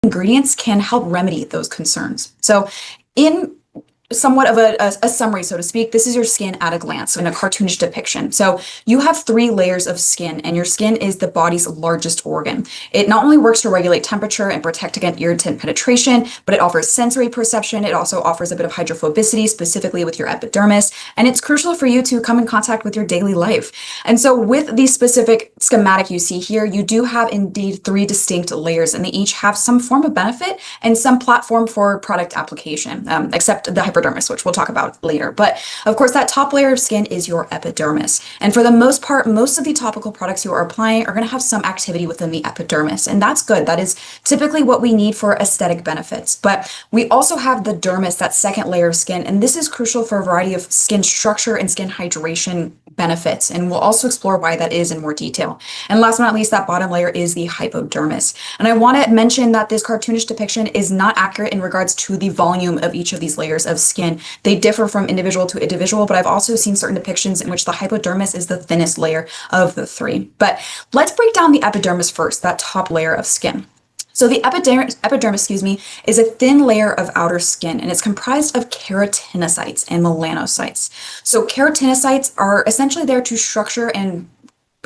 ingredients can help remedy those concerns. So in somewhat of a summary, so to speak, this is your skin at a glance in a cartoonish depiction. So you have 3 layers of skin, and your skin is the body's largest organ. It not only works to regulate temperature and protect against irritant penetration, but it offers sensory perception. It also offers a bit of hydrophobicity, specifically with your epidermis, and it's crucial for you to come in contact with your daily life. And so with the specific schematic you see here, you do have indeed 3 distinct layers, and they each have some form of benefit and some platform for product application, except the hypodermis, which we'll talk about later. But of course, that top layer of skin is your epidermis. And for the most part, most of the topical products you are applying are going to have some activity within the epidermis. And that's good. That is typically what we need for aesthetic benefits. But we also have the dermis, that second layer of skin. And this is crucial for a variety of skin structure and skin hydration benefits. And we'll also explore why that is in more detail. And last but not least, that bottom layer is the hypodermis. And I want to mention that this cartoonish depiction is not accurate in regards to the volume of each of these layers of skin. They differ from individual to individual, but I've also seen certain depictions in which the hypodermis is the thinnest layer of the 3. But let's break down the epidermis first, that top layer of skin. So the epidermis, is a thin layer of outer skin, and it's comprised of keratinocytes and melanocytes. So keratinocytes are essentially there to structure and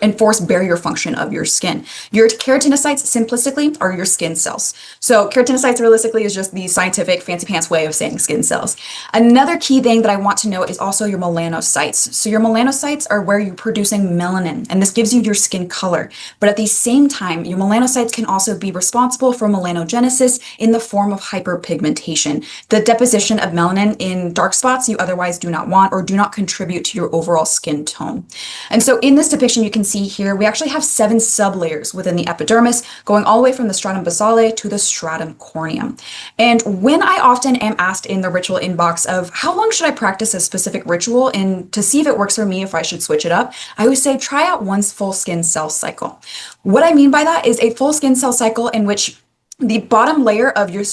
enforce barrier function of your skin. Your keratinocytes simplistically are your skin cells. So keratinocytes realistically is just the scientific fancy pants way of saying skin cells. Another key thing that I want to note is also your melanocytes. So your melanocytes are where you're producing melanin, and this gives you your skin color. But at the same time, your melanocytes can also be responsible for melanogenesis in the form of hyperpigmentation, the deposition of melanin in dark spots you otherwise do not want or do not contribute to your overall skin tone. And so in this depiction, you can see here, we actually have 7 sublayers within the epidermis, going all the way from the stratum basale to the stratum corneum. And when I often am asked in the ritual inbox of how long should I practice a specific ritual and to see if it works for me, if I should switch it up, I always say try out one full skin cell cycle. What I mean by that is a full skin cell cycle in which the bottom layer of your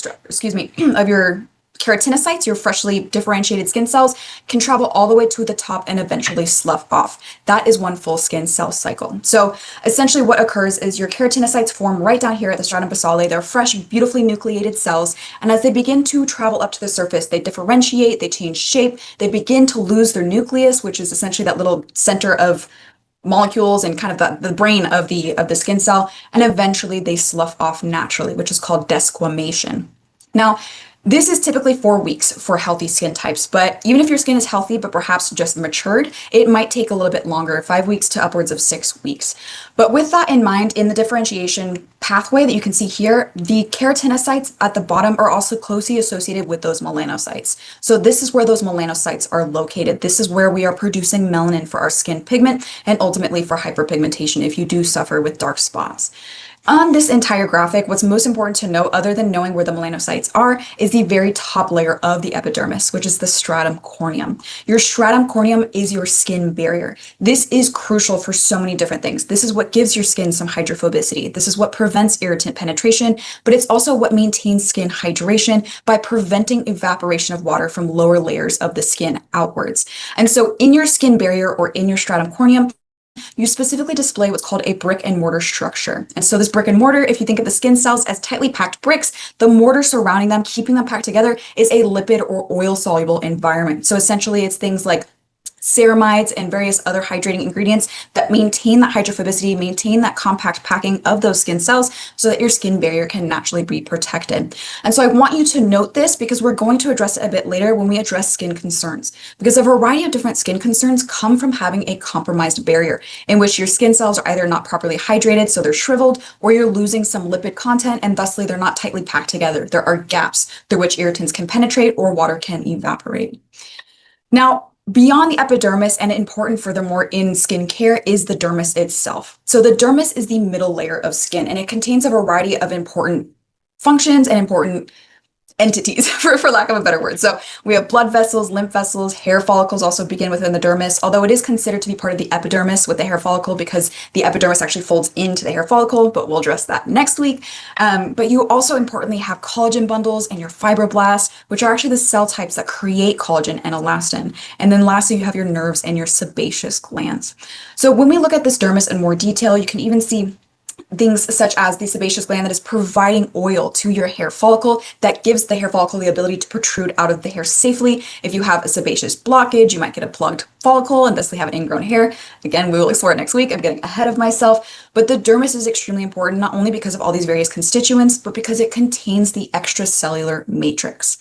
keratinocytes, your freshly differentiated skin cells, can travel all the way to the top and eventually slough off. That is one full skin cell cycle. So essentially what occurs is your keratinocytes form right down here at the stratum basale. They're fresh, beautifully nucleated cells. And as they begin to travel up to the surface, they differentiate, they change shape, they begin to lose their nucleus, which is essentially that little center of molecules and kind of the brain of the skin cell. And eventually they slough off naturally, which is called desquamation. Now, this is typically 4 weeks for healthy skin types, but even if your skin is healthy, but perhaps just matured, it might take a little bit longer, 5 weeks to upwards of 6 weeks. But with that in mind, in the differentiation pathway that you can see here, the keratinocytes at the bottom are also closely associated with those melanocytes. So this is where those melanocytes are located. This is where we are producing melanin for our skin pigment and ultimately for hyperpigmentation if you do suffer with dark spots. On this entire graphic, what's most important to note, other than knowing where the melanocytes are, is the very top layer of the epidermis, which is the stratum corneum. Your stratum corneum is your skin barrier. This is crucial for so many different things. This is what gives your skin some hydrophobicity. This is what prevents irritant penetration, but it's also what maintains skin hydration by preventing evaporation of water from lower layers of the skin outwards. And so in your skin barrier or in your stratum corneum, you specifically display what's called a brick and mortar structure. And so this brick and mortar, if you think of the skin cells as tightly packed bricks, the mortar surrounding them, keeping them packed together, is a lipid or oil soluble environment. So essentially it's things like ceramides and various other hydrating ingredients that maintain that hydrophobicity, maintain that compact packing of those skin cells so that your skin barrier can naturally be protected. And so I want you to note this because we're going to address it a bit later when we address skin concerns, because a variety of different skin concerns come from having a compromised barrier in which your skin cells are either not properly hydrated, so they're shriveled, or you're losing some lipid content and thusly they're not tightly packed together. There are gaps through which irritants can penetrate or water can evaporate. Now, beyond the epidermis, and important furthermore in skincare, is the dermis itself. So the dermis is the middle layer of skin, and it contains a variety of important functions and important entities, for lack of a better word. So we have blood vessels, lymph vessels, hair follicles also begin within the dermis, although it is considered to be part of the epidermis with the hair follicle because the epidermis actually folds into the hair follicle, but we'll address that next week. But you also importantly have collagen bundles and your fibroblasts, which are actually the cell types that create collagen and elastin. And then lastly, you have your nerves and your sebaceous glands. So when we look at this dermis in more detail, you can even see things such as the sebaceous gland that is providing oil to your hair follicle that gives the hair follicle the ability to protrude out of the hair safely. If you have a sebaceous blockage, you might get a plugged follicle and thusly have an ingrown hair. Again, we will explore it next week. I'm getting ahead of myself, but the dermis is extremely important, not only because of all these various constituents, but because it contains the extracellular matrix.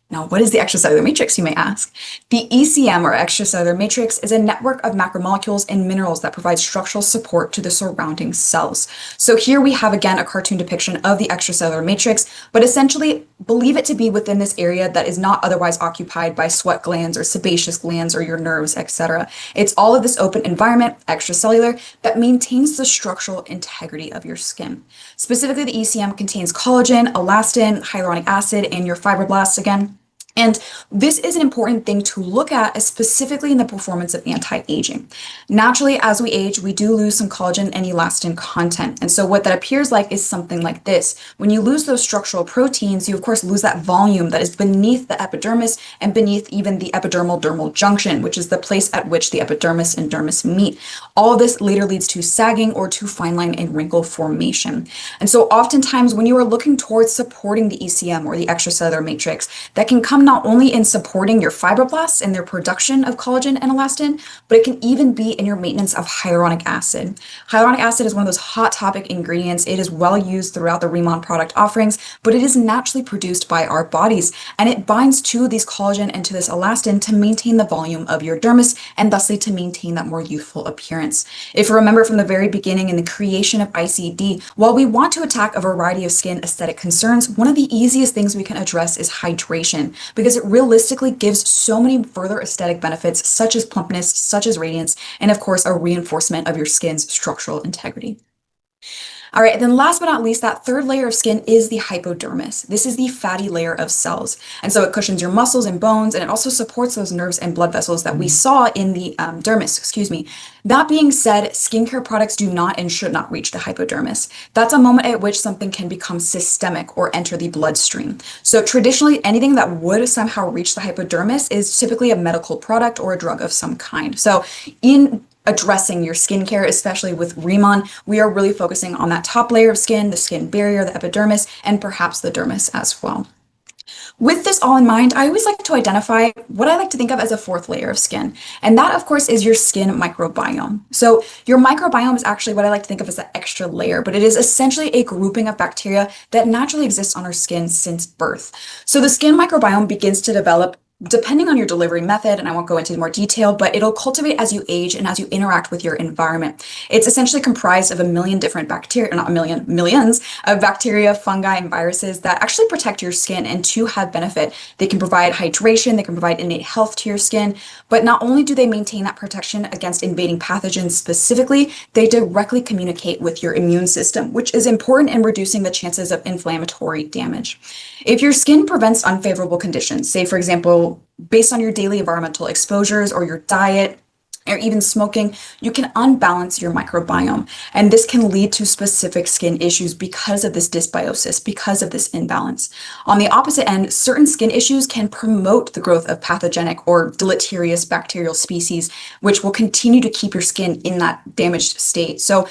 Now, what is the extracellular matrix, you may ask? The ECM, or extracellular matrix, is a network of macromolecules and minerals that provide structural support to the surrounding cells. So here we have, again, a cartoon depiction of the extracellular matrix, but essentially believe it to be within this area that is not otherwise occupied by sweat glands or sebaceous glands or your nerves, etc. It's all of this open environment, extracellular, that maintains the structural integrity of your skin. Specifically, the ECM contains collagen, elastin, hyaluronic acid, and your fibroblasts again. And this is an important thing to look at, specifically in the performance of anti-aging. Naturally, as we age, we do lose some collagen and elastin content. And so what that appears like is something like this. When you lose those structural proteins, you of course lose that volume that is beneath the epidermis and beneath even the epidermal-dermal junction, which is the place at which the epidermis and dermis meet. All of this later leads to sagging or to fine line and wrinkle formation. And so oftentimes when you are looking towards supporting the ECM or the extracellular matrix, that can come not only in supporting your fibroblasts and their production of collagen and elastin, but it can even be in your maintenance of hyaluronic acid. Hyaluronic acid is one of those hot topic ingredients. It is well used throughout the Riemann product offerings, but it is naturally produced by our bodies, and it binds to these collagen and to this elastin to maintain the volume of your dermis and thusly to maintain that more youthful appearance. If you remember from the very beginning in the creation of ICD, while we want to attack a variety of skin aesthetic concerns, one of the easiest things we can address is hydration, because it realistically gives so many further aesthetic benefits, such as plumpness, such as radiance, and of course, a reinforcement of your skin's structural integrity. All right, then last but not least, that third layer of skin is the hypodermis. This is the fatty layer of cells. And so it cushions your muscles and bones, and it also supports those nerves and blood vessels that we saw in the dermis, excuse me. That being said, skincare products do not and should not reach the hypodermis. That's a moment at which something can become systemic or enter the bloodstream. So traditionally, anything that would somehow reach the hypodermis is typically a medical product or a drug of some kind. So in addressing your skincare, especially with Riemann, we are really focusing on that top layer of skin, the skin barrier, the epidermis, and perhaps the dermis as well. With this all in mind, I always like to identify what I like to think of as a fourth layer of skin. And that, of course, is your skin microbiome. So your microbiome is actually what I like to think of as the extra layer, but it is essentially a grouping of bacteria that naturally exists on our skin since birth. So the skin microbiome begins to develop depending on your delivery method, and I won't go into more detail, but it'll cultivate as you age and as you interact with your environment. It's essentially comprised of a million different bacteria, not a million, millions of bacteria, fungi, and viruses that actually protect your skin and to have benefit. They can provide hydration, they can provide innate health to your skin, but not only do they maintain that protection against invading pathogens specifically, they directly communicate with your immune system, which is important in reducing the chances of inflammatory damage. If your skin prevents unfavorable conditions, say for example, based on your daily environmental exposures or your diet, or even smoking, you can unbalance your microbiome. And this can lead to specific skin issues because of this dysbiosis, because of this imbalance. On the opposite end, certain skin issues can promote the growth of pathogenic or deleterious bacterial species, which will continue to keep your skin in that damaged state. So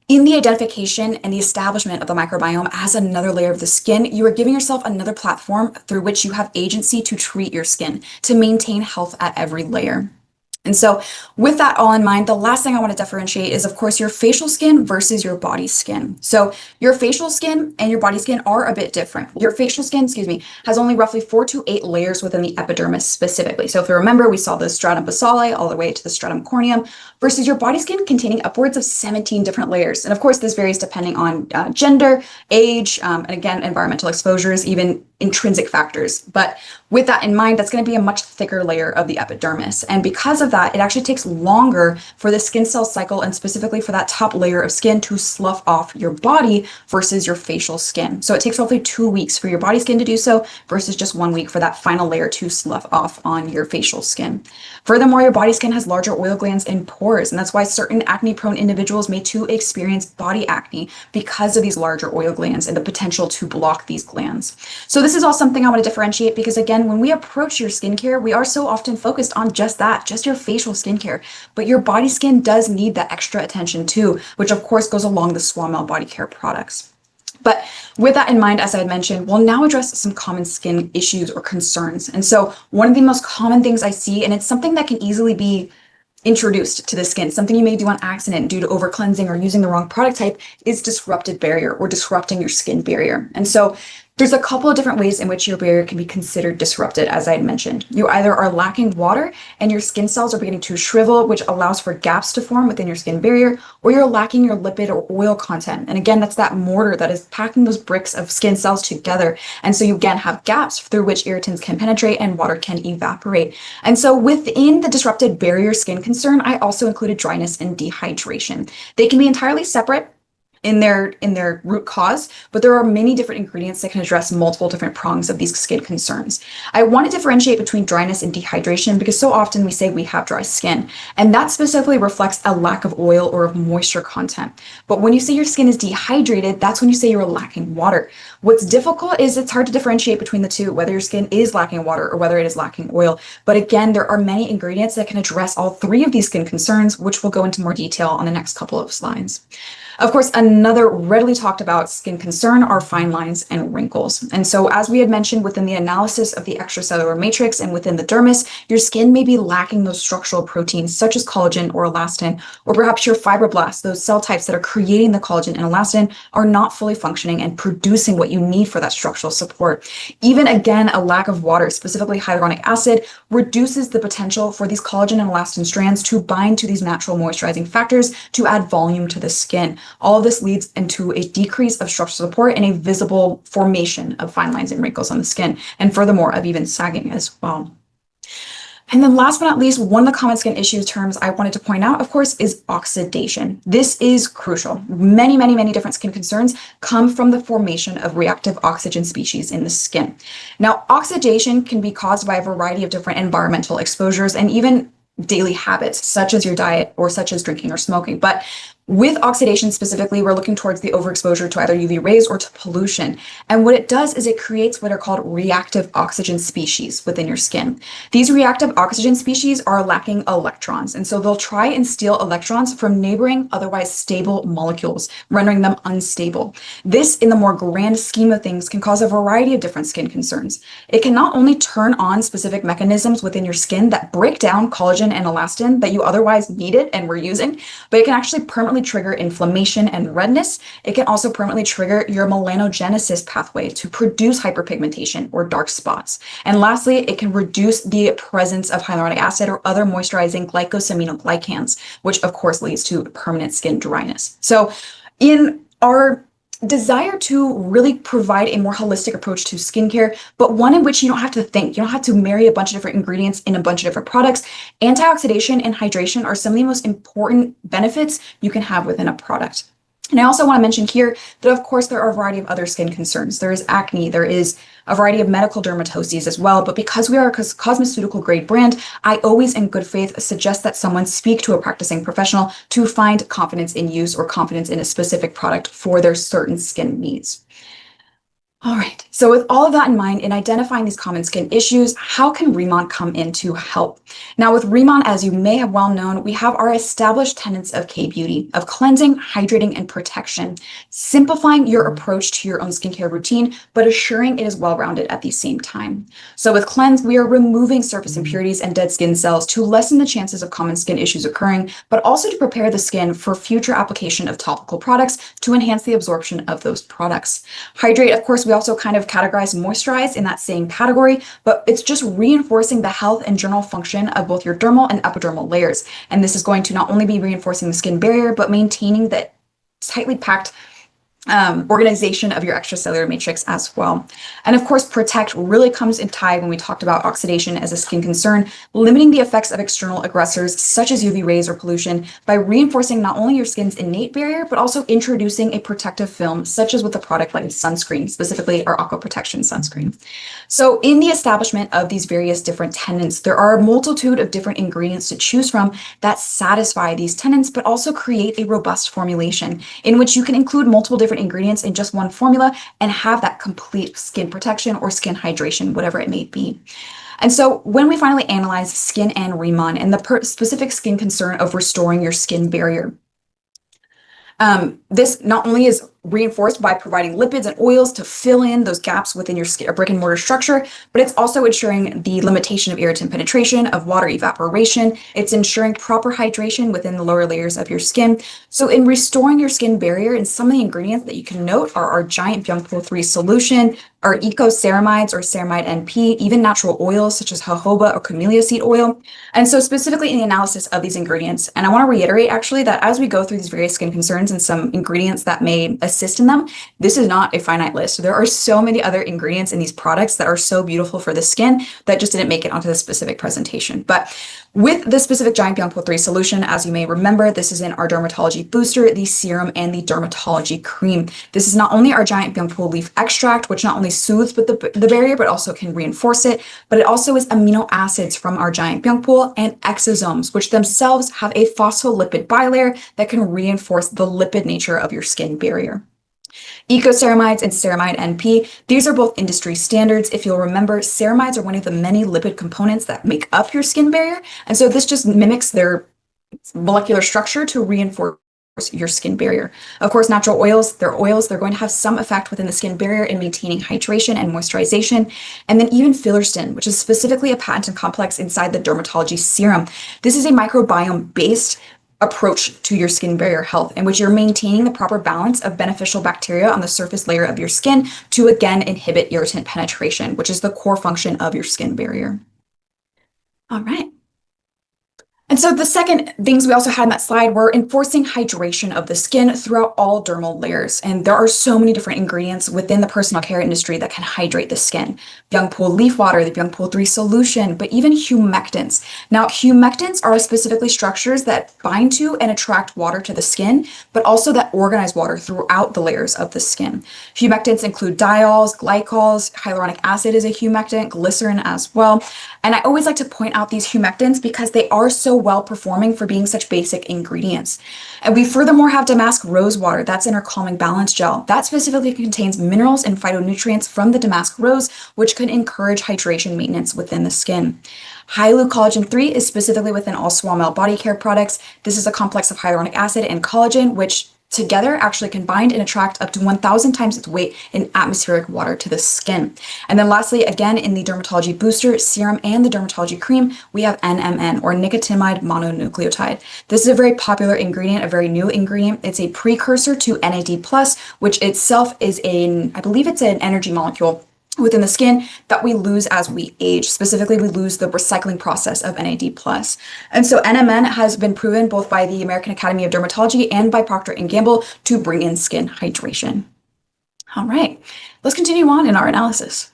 in the identification and the establishment of the microbiome as another layer of the skin, you are giving yourself another platform through which you have agency to treat your skin, to maintain health at every layer. And so with that all in mind, the last thing I want to differentiate is, of course, your facial skin versus your body skin. So your facial skin and your body skin are a bit different. Your facial skin, has only roughly 4 to 8 layers within the epidermis specifically. So if you remember, we saw the stratum basale all the way to the stratum corneum versus your body skin containing upwards of 17 different layers. And of course, this varies depending on gender, age, and again, environmental exposures, even intrinsic factors. But with that in mind, that's going to be a much thicker layer of the epidermis. And because of that, it actually takes longer for the skin cell cycle and specifically for that top layer of skin to slough off your body versus your facial skin. So it takes roughly 2 weeks for your body skin to do so versus just 1 week for that final layer to slough off on your facial skin. Furthermore, your body skin has larger oil glands and pores, and that's why certain acne-prone individuals may too experience body acne because of these larger oil glands and the potential to block these glands. So this this is all something I want to differentiate because, again, when we approach your skincare, we are so often focused on just that, just your facial skincare. But your body skin does need that extra attention too, which of course goes along the Swanmel body care products. But with that in mind, as I had mentioned, we'll now address some common skin issues or concerns. And so one of the most common things I see, and it's something that can easily be introduced to the skin, something you may do on accident due to over cleansing or using the wrong product type, is disrupted barrier or disrupting your skin barrier. And so there's a couple of different ways in which your barrier can be considered disrupted, as I had mentioned. You either are lacking water and your skin cells are beginning to shrivel, which allows for gaps to form within your skin barrier, or you're lacking your lipid or oil content. And again, that's that mortar that is packing those bricks of skin cells together. And so you again have gaps through which irritants can penetrate and water can evaporate. And so within the disrupted barrier skin concern, I also included dryness and dehydration. They can be entirely separate in their root cause, but there are many different ingredients that can address multiple different prongs of these skin concerns. I want to differentiate between dryness and dehydration because so often we say we have dry skin, and that specifically reflects a lack of oil or of moisture content. But when you say your skin is dehydrated, that's when you say you're lacking water. What's difficult is it's hard to differentiate between the two, whether your skin is lacking water or whether it is lacking oil. But again, there are many ingredients that can address all three of these skin concerns, which we'll go into more detail on the next couple of slides. Of course, another readily talked about skin concern are fine lines and wrinkles. And so as we had mentioned within the analysis of the extracellular matrix and within the dermis, your skin may be lacking those structural proteins such as collagen or elastin, or perhaps your fibroblasts, those cell types that are creating the collagen and elastin, are not fully functioning and producing what you need for that structural support. Even again, a lack of water, specifically hyaluronic acid, reduces the potential for these collagen and elastin strands to bind to these natural moisturizing factors to add volume to the skin. All of this leads into a decrease of structural support and a visible formation of fine lines and wrinkles on the skin, and furthermore of even sagging as well. And then last but not least, one of the common skin issues terms I wanted to point out, of course, is oxidation. This is crucial. Many different skin concerns come from the formation of reactive oxygen species in the skin. Now, oxidation can be caused by a variety of different environmental exposures and even daily habits, such as your diet or such as drinking or smoking. But with oxidation specifically, we're looking towards the overexposure to either UV rays or to pollution. And what it does is it creates what are called reactive oxygen species within your skin. These reactive oxygen species are lacking electrons. And so they'll try and steal electrons from neighboring, otherwise stable molecules, rendering them unstable. This, in the more grand scheme of things, can cause a variety of different skin concerns. It can not only turn on specific mechanisms within your skin that break down collagen and elastin that you otherwise needed and were using, but it can actually permanently trigger inflammation and redness. It can also permanently trigger your melanogenesis pathway to produce hyperpigmentation or dark spots. And lastly, it can reduce the presence of hyaluronic acid or other moisturizing glycosaminoglycans, which of course leads to permanent skin dryness. So in our desire to really provide a more holistic approach to skincare, but one in which you don't have to think, you don't have to marry a bunch of different ingredients in a bunch of different products. Antioxidation and hydration are some of the most important benefits you can have within a product. And I also want to mention here that, of course, there are a variety of other skin concerns. There is acne, there is a variety of medical dermatoses as well. But because we are a cosmeceutical grade brand, I always, in good faith, suggest that someone speak to a practicing professional to find confidence in use or confidence in a specific product for their certain skin needs. All right, so with all of that in mind, in identifying these common skin issues, how can Remont come in to help? Now with Remont, as you may have well known, we have our established tenets of K-beauty, of cleansing, hydrating, and protection, simplifying your approach to your own skincare routine, but assuring it is well-rounded at the same time. So with Cleanse, we are removing surface impurities and dead skin cells to lessen the chances of common skin issues occurring, but also to prepare the skin for future application of topical products to enhance the absorption of those products. Hydrate, of course, we also kind of categorize moisturize in that same category, but it's just reinforcing the health and general function of both your dermal and epidermal layers. And this is going to not only be reinforcing the skin barrier, but maintaining the tightly packed organization of your extracellular matrix as well. And of course, protect really comes in tie when we talked about oxidation as a skin concern, limiting the effects of external aggressors such as UV rays or pollution by reinforcing not only your skin's innate barrier, but also introducing a protective film, such as with a product like sunscreen, specifically our Aqua Protection sunscreen. So in the establishment of these various different tenets, there are a multitude of different ingredients to choose from that satisfy these tenets, but also create a robust formulation in which you can include multiple different different ingredients in just one formula and have that complete skin protection or skin hydration, whatever it may be. And so when we finally analyze skin and Remon and the specific skin concern of restoring your skin barrier, this not only is reinforced by providing lipids and oils to fill in those gaps within your brick and mortar structure, but it's also ensuring the limitation of irritant penetration, of water evaporation. It's ensuring proper hydration within the lower layers of your skin. So in restoring your skin barrier, and some of the ingredients that you can note are our giant Byungpo 3 solution, our eco ceramides or ceramide NP, even natural oils such as jojoba or camellia seed oil. And so specifically in the analysis of these ingredients, and I want to reiterate actually that as we go through these various skin concerns and some ingredients that may assist in them, this is not a finite list. There are so many other ingredients in these products that are so beautiful for the skin that just didn't make it onto this specific presentation. But with the specific giant Byungpo 3 solution, as you may remember, this is in our dermatology booster, the serum, and the dermatology cream. This is not only our giant Byungpo leaf extract, which not only soothes with the barrier, but also can reinforce it, but it also is amino acids from our giant Byungpo and exosomes, which themselves have a phospholipid bilayer that can reinforce the lipid nature of your skin barrier. Ecoceramides and ceramide NP, these are both industry standards. If you'll remember, ceramides are one of the many lipid components that make up your skin barrier. And so this just mimics their molecular structure to reinforce your skin barrier. Of course, natural oils, they're going to have some effect within the skin barrier in maintaining hydration and moisturization. And then even filarstin, which is specifically a patented complex inside the dermatology serum. This is a microbiome-based approach to your skin barrier health, in which you're maintaining the proper balance of beneficial bacteria on the surface layer of your skin to again inhibit irritant penetration, which is the core function of your skin barrier. All right. And so the second things we also had in that slide were enforcing hydration of the skin throughout all dermal layers. And there are so many different ingredients within the personal care industry that can hydrate the skin. Byungpo leaf water, the Byungpo 3 solution, but even humectants. Now, humectants are specifically structures that bind to and attract water to the skin, but also that organize water throughout the layers of the skin. Humectants include diols, glycols, hyaluronic acid is a humectant, glycerin as well. And I always like to point out these humectants because they are so well performing for being such basic ingredients. And we furthermore have damask rose water. That's in our calming balance gel. That specifically contains minerals and phytonutrients from the damask rose, which can encourage hydration maintenance within the skin. Hyalu Collagen 3 is specifically within all Swamel body care products. This is a complex of hyaluronic acid and collagen, which together actually can bind and attract up to 1,000 times its weight in atmospheric water to the skin. And then lastly, again, in the dermatology booster, serum, and the dermatology cream, we have NMN, or nicotinamide mononucleotide. This is a very popular ingredient, a very new ingredient. It's a precursor to NAD+, which itself is I believe it's an energy molecule within the skin that we lose as we age. Specifically, we lose the recycling process of NAD+. And so NMN has been proven both by the American Academy of Dermatology and by Procter & Gamble to bring in skin hydration. All right, let's continue on in our analysis.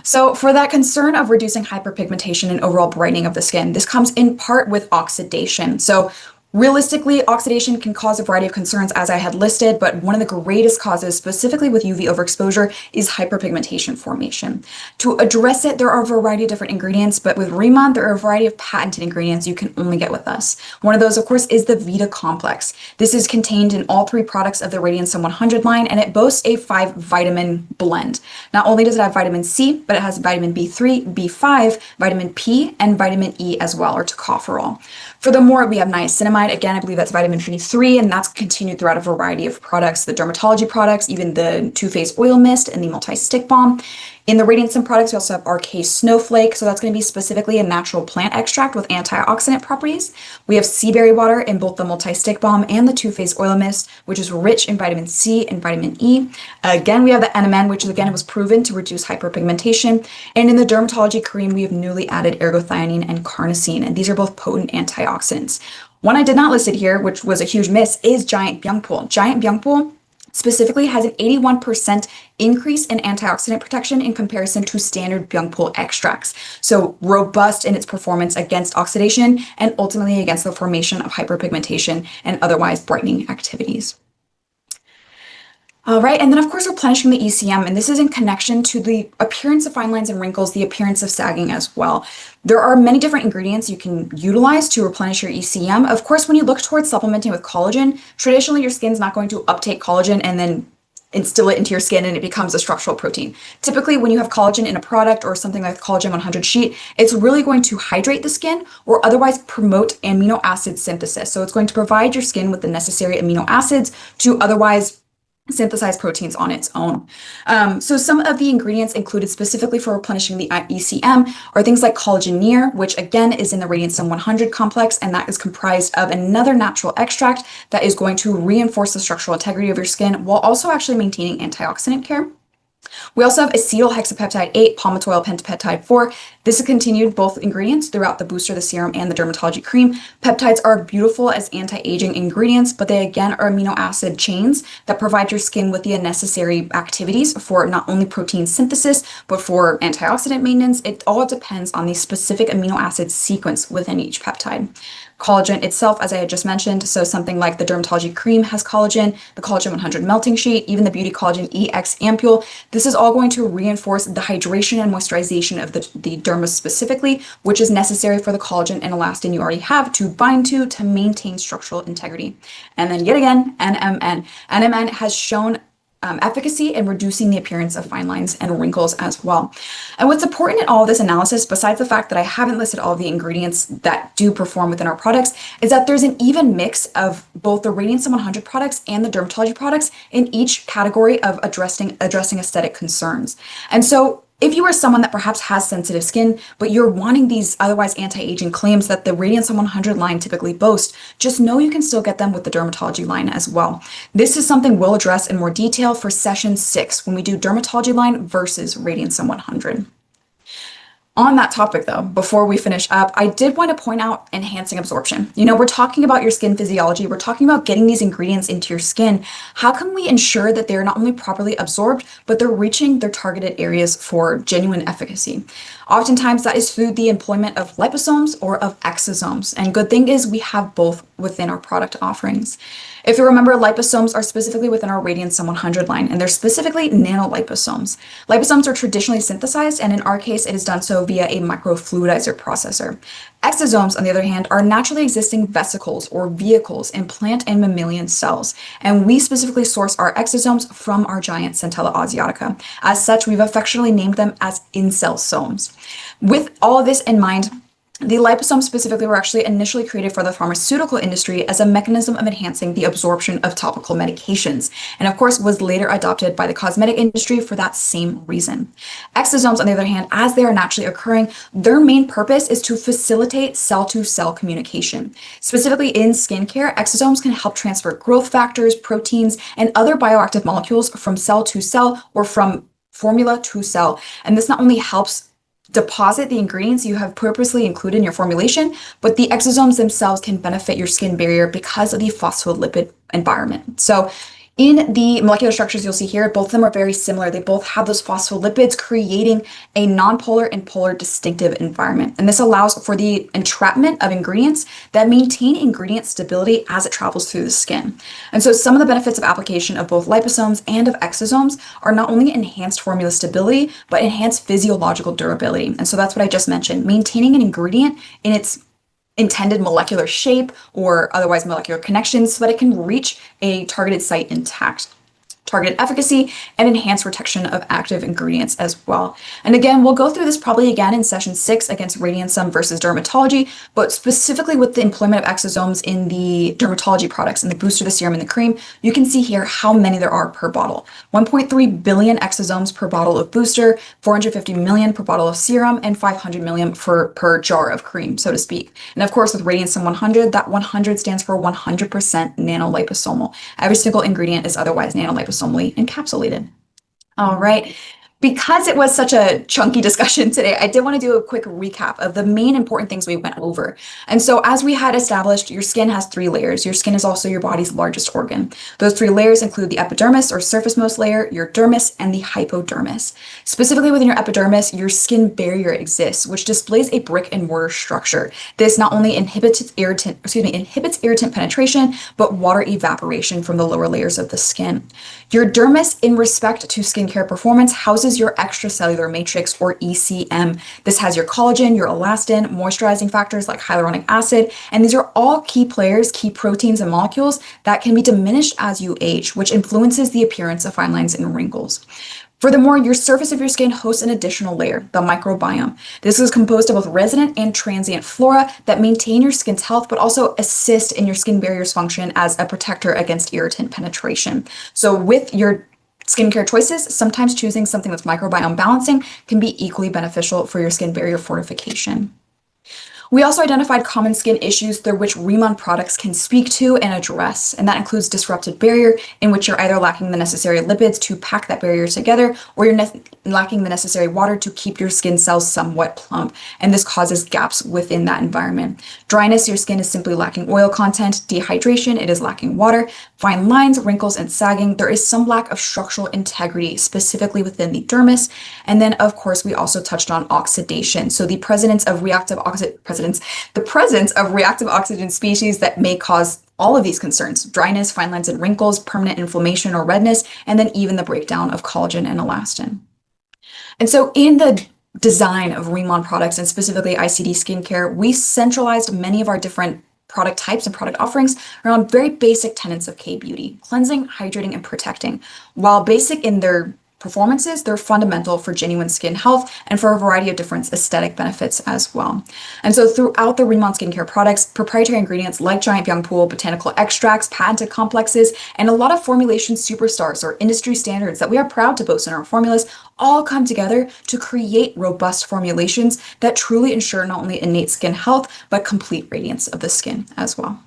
So for that concern of reducing hyperpigmentation and overall brightening of the skin, this comes in part with oxidation. So realistically, oxidation can cause a variety of concerns as I had listed, but one of the greatest causes, specifically with UV overexposure, is hyperpigmentation formation. To address it, there are a variety of different ingredients, but with Remon, there are a variety of patented ingredients you can only get with us. One of those, of course, is the Vita Complex. This is contained in all 3 products of the Radiant Sun 100 line, and it boasts a 5-vitamin blend. Not only does it have vitamin C, but it has vitamin B3, B5, vitamin P, and vitamin E as well, or tocopherol. Furthermore, we have niacinamide. Again, I believe that's vitamin B3, and that's continued throughout a variety of products, the dermatology products, even the two-phase oil mist and the multi-stick balm. In the Radiant Sun products, we also have RK Snowflake, so that's going to be specifically a natural plant extract with antioxidant properties. We have sea berry water in both the multi-stick balm and the two-phase oil mist, which is rich in vitamin C and vitamin E. Again, we have the NMN, which again was proven to reduce hyperpigmentation. And in the dermatology cream, we have newly added ergothioneine and carnosine, and these are both potent antioxidants. One I did not list it here, which was a huge miss, is Giant Byungpo. Giant Byungpo specifically has an 81% increase in antioxidant protection in comparison to standard Byungpo extracts. So robust in its performance against oxidation and ultimately against the formation of hyperpigmentation and otherwise brightening activities. All right, and then of course replenishing the ECM, and this is in connection to the appearance of fine lines and wrinkles, the appearance of sagging as well. There are many different ingredients you can utilize to replenish your ECM. Of course, when you look towards supplementing with collagen, traditionally your skin's not going to uptake collagen and then instill it into your skin and it becomes a structural protein. Typically, when you have collagen in a product or something like Collagen 100 sheet, it's really going to hydrate the skin or otherwise promote amino acid synthesis. So it's going to provide your skin with the necessary amino acids to otherwise synthesize proteins on its own. So some of the ingredients included specifically for replenishing the ECM are things like collagenere, which again is in the Radiant 100 complex, and that is comprised of another natural extract that is going to reinforce the structural integrity of your skin while also actually maintaining antioxidant care. We also have acetyl hexapeptide 8, palmitoyl pentapeptide 4. This is continued both ingredients throughout the booster, the serum, and the dermatology cream. Peptides are beautiful as anti-aging ingredients, but they again are amino acid chains that provide your skin with the necessary activities for not only protein synthesis, but for antioxidant maintenance. It all depends on the specific amino acid sequence within each peptide. Collagen itself, as I had just mentioned, so something like the dermatology cream has collagen, the Collagen 100 melting sheet, even the Beauty Collagen EX ampule. This is all going to reinforce the hydration and moisturization of the dermis specifically, which is necessary for the collagen and elastin you already have to bind to maintain structural integrity. And then yet again, NMN. NMN has shown efficacy in reducing the appearance of fine lines and wrinkles as well. And what's important in all of this analysis, besides the fact that I haven't listed all of the ingredients that do perform within our products, is that there's an even mix of both the Radiant 100 products and the dermatology products in each category of addressing aesthetic concerns. And so if you are someone that perhaps has sensitive skin, but you're wanting these otherwise anti-aging claims that the Radiant 100 line typically boasts, just know you can still get them with the dermatology line as well. This is something we'll address in more detail for session 6 when we do dermatology line versus Radiant 100. On that topic though, before we finish up, I did want to point out enhancing absorption. We're talking about your skin physiology. We're talking about getting these ingredients into your skin. How can we ensure that they're not only properly absorbed, but they're reaching their targeted areas for genuine efficacy? Oftentimes that is through the employment of liposomes or of exosomes. And good thing is we have both within our product offerings. If you remember, liposomes are specifically within our Radiant 100 line, and they're specifically nanoliposomes. Liposomes are traditionally synthesized, and in our case, it is done so via a microfluidizer processor. Exosomes, on the other hand, are naturally existing vesicles or vehicles in plant and mammalian cells, and we specifically source our exosomes from our giant Centella asiatica. As such, we've affectionately named them as incelsomes. With all of this in mind, the liposomes specifically were actually initially created for the pharmaceutical industry as a mechanism of enhancing the absorption of topical medications, and of course was later adopted by the cosmetic industry for that same reason. Exosomes, on the other hand, as they are naturally occurring, their main purpose is to facilitate cell-to-cell communication. Specifically in skincare, exosomes can help transfer growth factors, proteins, and other bioactive molecules from cell to cell or from formula to cell, and this not only helps deposit the ingredients you have purposely included in your formulation, but the exosomes themselves can benefit your skin barrier because of the phospholipid environment. So in the molecular structures you'll see here, both of them are very similar. They both have those phospholipids creating a nonpolar and polar distinctive environment. And this allows for the entrapment of ingredients that maintain ingredient stability as it travels through the skin. And so some of the benefits of application of both liposomes and of exosomes are not only enhanced formula stability, but enhanced physiological durability. And so that's what I just mentioned, maintaining an ingredient in its intended molecular shape or otherwise molecular connections so that it can reach a targeted site intact. Targeted efficacy and enhanced protection of active ingredients as well. And again, we'll go through this probably again in session 6 against Radiant versus dermatology, but specifically with the employment of exosomes in the dermatology products, in the booster, the serum, and the cream, you can see here how many there are per bottle. 1.3 billion exosomes per bottle of booster, 450 million per bottle of serum, and 500 million per jar of cream, so to speak. And of course, with Radiant 100, that 100 stands for 100% nanoliposomal. Every single ingredient is otherwise nanoliposomal encapsulated. All right. Because it was such a chunky discussion today, I did want to do a quick recap of the main important things we went over. And so as we had established, your skin has 3 layers. Your skin is also your body's largest organ. Those 3 layers include the epidermis or surfacemost layer, your dermis, and the hypodermis. Specifically within your epidermis, your skin barrier exists, which displays a brick and mortar structure. This not only inhibits irritant penetration, but water evaporation from the lower layers of the skin. Your dermis, in respect to skincare performance, houses houses your extracellular matrix, or ECM. This has your collagen, your elastin, moisturizing factors like hyaluronic acid, and these are all key players, key proteins and molecules that can be diminished as you age, which influences the appearance of fine lines and wrinkles. Furthermore, your surface of your skin hosts an additional layer, the microbiome. This is composed of both resident and transient flora that maintain your skin's health, but also assist in your skin barrier's function as a protector against irritant penetration. So with your skincare choices, sometimes choosing something that's microbiome balancing can be equally beneficial for your skin barrier fortification. We also identified common skin issues through which Remon products can speak to and address, and that includes disrupted barrier, in which you're either lacking the necessary lipids to pack that barrier together, or you're lacking the necessary water to keep your skin cells somewhat plump, and this causes gaps within that environment. Dryness, your skin is simply lacking oil content. Dehydration, it is lacking water. Fine lines, wrinkles, and sagging, there is some lack of structural integrity, specifically within the dermis. And then, of course, we also touched on oxidation. So the presence of reactive oxygen species that may cause all of these concerns: dryness, fine lines and wrinkles, permanent inflammation or redness, and then even the breakdown of collagen and elastin. And so in the design of Remon products, and specifically ICD skincare, we centralized many of our different product types and product offerings around very basic tenets of K-beauty: cleansing, hydrating, and protecting. While basic in their performances, they're fundamental for genuine skin health and for a variety of different aesthetic benefits as well. And so throughout the Remon skincare products, proprietary ingredients like Giant Young Pool, botanical extracts, patented complexes, and a lot of formulation superstars or industry standards that we are proud to boast in our formulas all come together to create robust formulations that truly ensure not only innate skin health, but complete radiance of the skin as well.